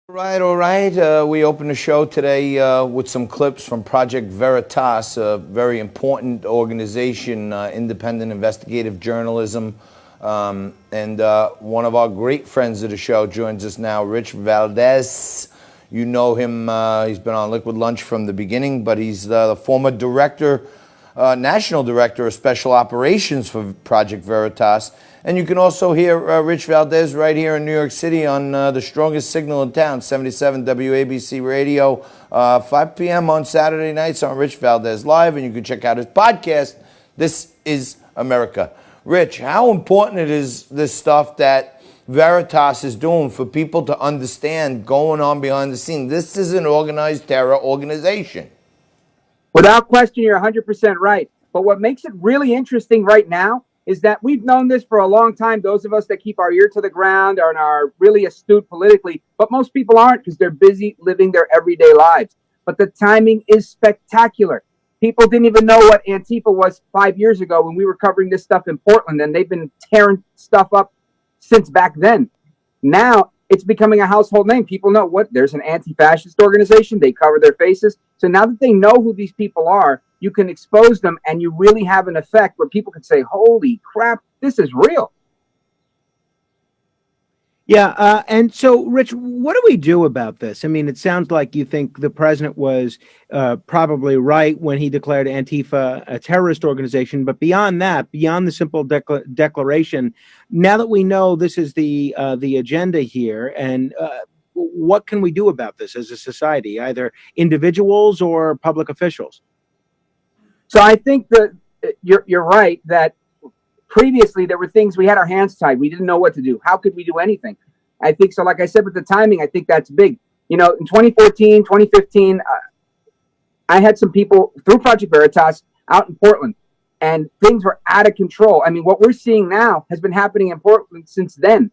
All right. We open the show today with some clips from Project Veritas, a very important organization, independent investigative journalism. And one of our great friends of the show joins us now, Rich Valdes. You know him, he's been on Liquid Lunch from the beginning, but he's the former director, national director of special operations for Project Veritas. And you can also hear Rich Valdes right here in New York City on the strongest signal in town, 77 WABC Radio, 5 p.m. on Saturday nights on Rich Valdes Live. And you can check out his podcast, This is America. Rich, how important it is this stuff that Veritas is doing for people to understand going on behind the scenes? This is an organized terror organization. Without question, you're 100% right. But what makes it really interesting right now is that we've known this for a long time, those of us that keep our ear to the ground and are really astute politically, but most people aren't because they're busy living their everyday lives. But the timing is spectacular. People didn't even know what Antifa was 5 years ago when we were covering this stuff in Portland, and they've been tearing stuff up since back then. Now it's becoming a household name. People know what there's an anti-fascist organization. They cover their faces. So now that they know who these people are, you can expose them and you really have an effect where people can say, holy crap, this is real. Yeah. And so, Rich, what do we do about this? I mean, it sounds like you think the president was probably right when he declared Antifa a terrorist organization. But beyond that, beyond the simple declaration, now that we know this is the agenda here, and what can we do about this as a society, either individuals or public officials? So I think that you're right that previously there were things we had our hands tied. We didn't know what to do. How could we do anything? I think so. Like I said, with the timing, I think that's big. You know, in 2014, 2015, I had some people through Project Veritas out in Portland, and things were out of control. I mean, what we're seeing now has been happening in Portland since then,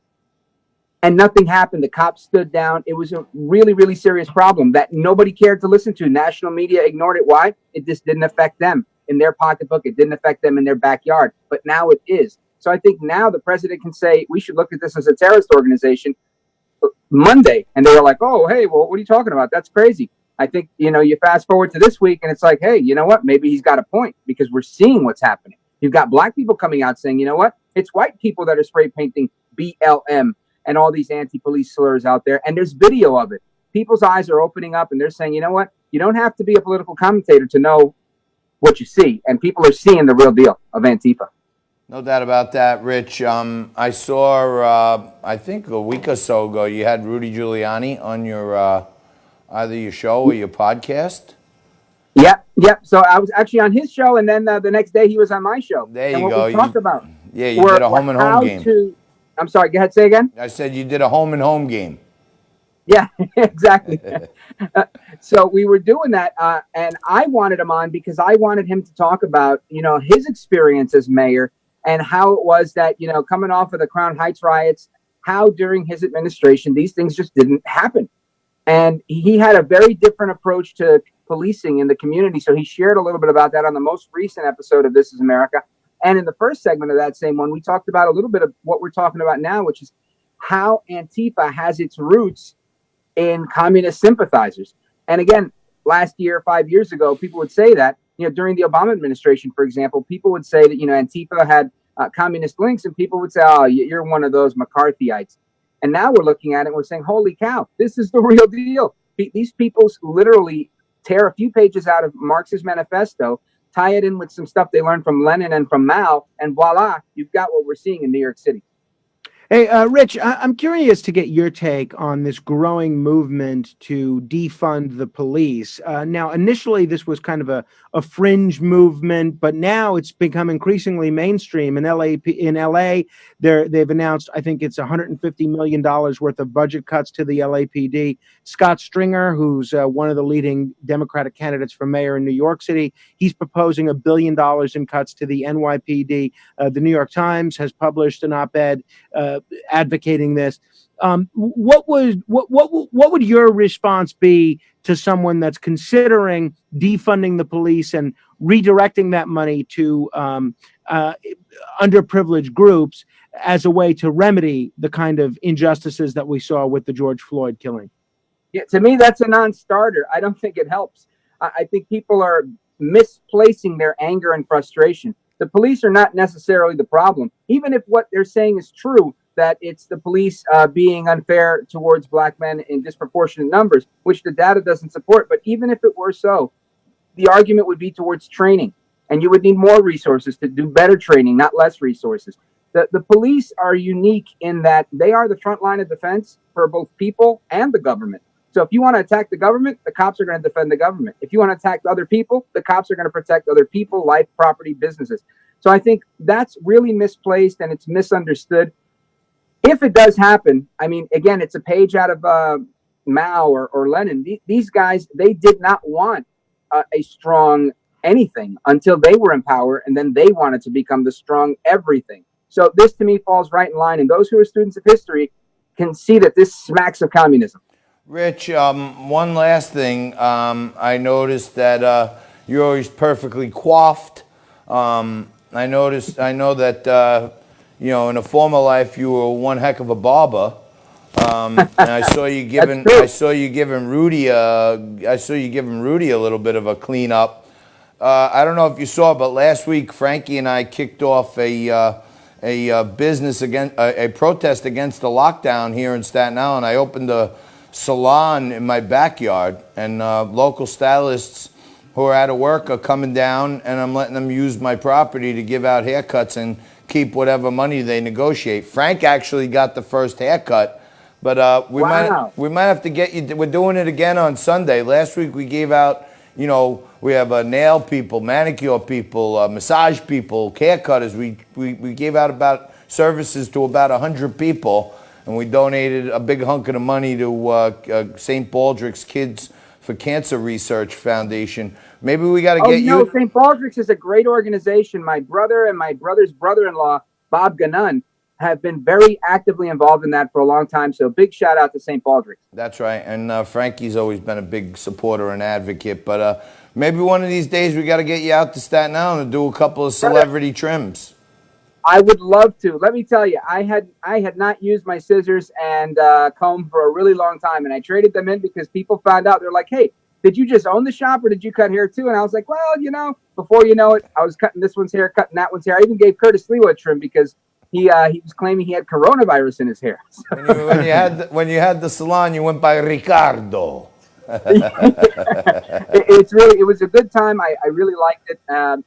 and nothing happened. The cops stood down. It was a really, really serious problem that nobody cared to listen to. National media ignored it. Why? It just didn't affect them in their pocketbook. It didn't affect them in their backyard. But now it is. So I think now the president can say, we should look at this as a terrorist organization Monday. And they were like, oh, hey, well, what are you talking about? That's crazy. I think, you know, you fast forward to this week and it's like, hey, you know what? Maybe he's got a point because we're seeing what's happening. You've got black people coming out saying, you know what? It's white people that are spray painting BLM and all these anti-police slurs out there. And there's video of it. People's eyes are opening up and they're saying, you know what? You don't have to be a political commentator to know what you see. And people are seeing the real deal of Antifa. No doubt about that, Rich. I saw, I think a week or so ago, you had Rudy Giuliani on your either your show or your podcast. Yep. So I was actually on his show, and then the next day he was on my show. There you and what go. we talked about. Yeah, you did a home and home game. I'm sorry. Go ahead. Say again. I said you did a home and home game. Yeah, exactly. So we were doing that, and I wanted him on because I wanted him to talk about, you know, his experience as mayor and how it was that, you know, coming off of the Crown Heights riots, how during his administration these things just didn't happen. And he had a very different approach to policing in the community. So he shared a little bit about that on the most recent episode of This is America. And in the first segment of that same one, we talked about a little bit of what we're talking about now, which is how Antifa has its roots in communist sympathizers. And again, last year, 5 years ago, people would say that, you know, during the Obama administration, for example, people would say that, you know, Antifa had communist links, and people would say, oh, you're one of those McCarthyites. And now we're looking at it and we're saying, holy cow, this is the real deal. These people literally tear a few pages out of Marx's manifesto, tie it in with some stuff they learned from Lenin and from Mao, and voila, you've got what we're seeing in New York City. Hey, Rich, I'm curious to get your take on this growing movement to defund the police. Now, initially, this was kind of a fringe movement, but now it's become increasingly mainstream. In LA, they've announced, I think it's $150 million worth of budget cuts to the LAPD. Scott Stringer, who's one of the leading Democratic candidates for mayor in New York City, he's proposing $1 billion in cuts to the NYPD. The New York Times has published an op-ed advocating this. What would your response be to someone that's considering defunding the police and redirecting that money to underprivileged groups as a way to remedy the kind of injustices that we saw with the George Floyd killing? Yeah, to me, that's a non-starter. I don't think it helps. I think people are misplacing their anger and frustration. The police are not necessarily the problem, even if what they're saying is true. That it's the police being unfair towards black men in disproportionate numbers, which the data doesn't support. But even if it were so, the argument would be towards training, and you would need more resources to do better training, not less resources. The police are unique in that they are the front line of defense for both people and the government. So if you want to attack the government, the cops are going to defend the government. If you want to attack other people, the cops are going to protect other people, life, property, businesses. So I think that's really misplaced and it's misunderstood. If it does happen, I mean, again, it's a page out of Mao or Lenin. These guys, they did not want a strong anything until they were in power, and then they wanted to become the strong everything. So this to me falls right in line, and those who are students of history can see that this smacks of communism. Rich, one last thing. I noticed that you're always perfectly coiffed. I know that in a former life you were one heck of a barber. And I saw you giving Rudy a little bit of a cleanup. I don't know if you saw, but last week Frankie and I kicked off a protest against the lockdown here in Staten Island. I opened a salon in my backyard, and local stylists who are out of work are coming down, and I'm letting them use my property to give out haircuts and keep whatever money they negotiate. Frank actually got the first haircut. But we might have to get you. We're doing it again on Sunday. Last week we gave out, we have nail people, manicure people, massage people, haircutters. We gave out about services to about 100 people, and we donated a big hunk of the money to St. Baldrick's Kids for Cancer Research Foundation. Maybe we got to get you. St. Baldrick's is a great organization. My brother and my brother's brother-in-law, Bob Ganun, have been very actively involved in that for a long time. So big shout out to St. Baldrick's. That's right. And Frankie's always been a big supporter and advocate. But maybe one of these days we got to get you out to Staten Island and do a couple of celebrity trims. I would love to. Let me tell you, I had not used my scissors and comb for a really long time. And I traded them in because people found out. They're like, hey, did you just own the shop or did you cut hair too? And I was like, well, before you know it, I was cutting this one's hair, cutting that one's hair. I even gave Curtis Lewa a trim because he was claiming he had coronavirus in his hair. When you had the salon, you went by Ricardo. It was a good time. I really liked it.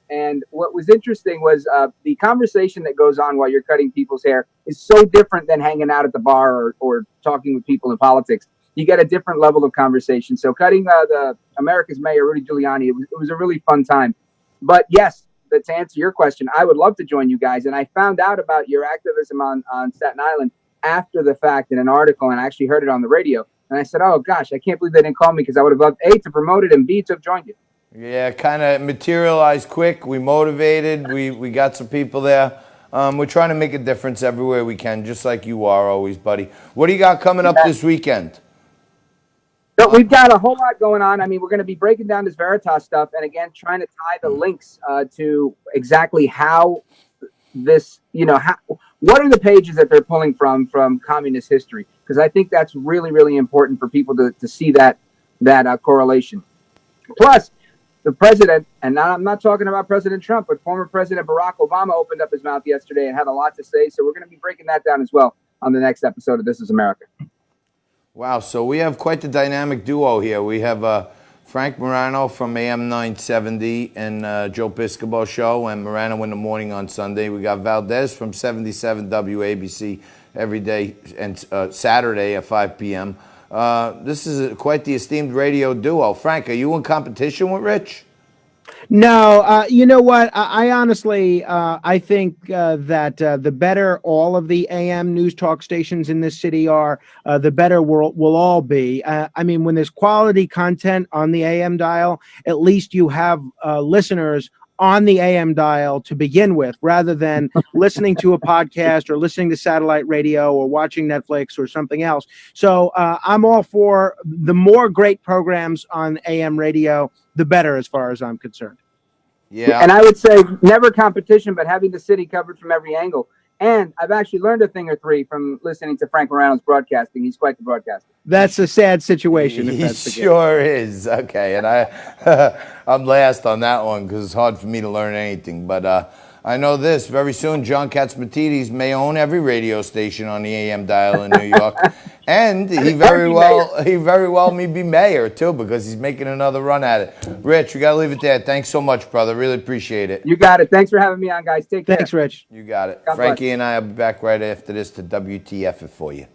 And what was interesting was the conversation that goes on while you're cutting people's hair is so different than hanging out at the bar or talking with people in politics. You get a different level of conversation. So cutting the America's Mayor, Rudy Giuliani, it was a really fun time. But yes, to answer your question, I would love to join you guys. And I found out about your activism on Staten Island after the fact in an article, and I actually heard it on the radio. And I said, oh, gosh, I can't believe they didn't call me because I would have loved, A, to promote it, and B, to have joined you. Yeah, kind of materialized quick. We motivated. We got some people there. We're trying to make a difference everywhere we can, just like you are always, buddy. What do you got coming up this weekend? So we've got a whole lot going on. I mean, we're going to be breaking down this Veritas stuff and, again, trying to tie the links to exactly how this, what are the pages that they're pulling from communist history? Because I think that's really, really important for people to see that correlation. Plus, the president, and now I'm not talking about President Trump, but former President Barack Obama opened up his mouth yesterday and had a lot to say. So we're going to be breaking that down as well on the next episode of This Is America. Wow. So we have quite the dynamic duo here. We have Frank Morano from AM 970 and Joe Piscopo Show, and Morano in the morning on Sunday. We got Valdes from 77 WABC every day and Saturday at 5 p.m. This is quite the esteemed radio duo. Frank, are you in competition with Rich? No, you know what? I honestly, I think that the better all of the AM news talk stations in this city are, the better we'll all be. I mean, when there's quality content on the AM dial, at least you have listeners on the AM dial to begin with, rather than listening to a podcast or listening to satellite radio or watching Netflix or something else. So I'm all for the more great programs on AM radio, the better as far as I'm concerned. Yeah. And I would say never competition, but having the city covered from every angle. And I've actually learned a thing or three from listening to Frank Morano's broadcasting. He's quite the broadcaster. That's a sad situation. If He that's the case. sure is. Okay, and I'm last on that one because it's hard for me to learn anything. But I know this: very soon, John Katzmatidis may own every radio station on the AM dial in New York, and he very well may be mayor too because he's making another run at it. Rich, we gotta leave it there. Thanks so much, brother. Really appreciate it. You got it. Thanks for having me on, guys. Take care. Thanks, Rich. You got it. God bless. Frankie and I will be back right after this to WTF it for you.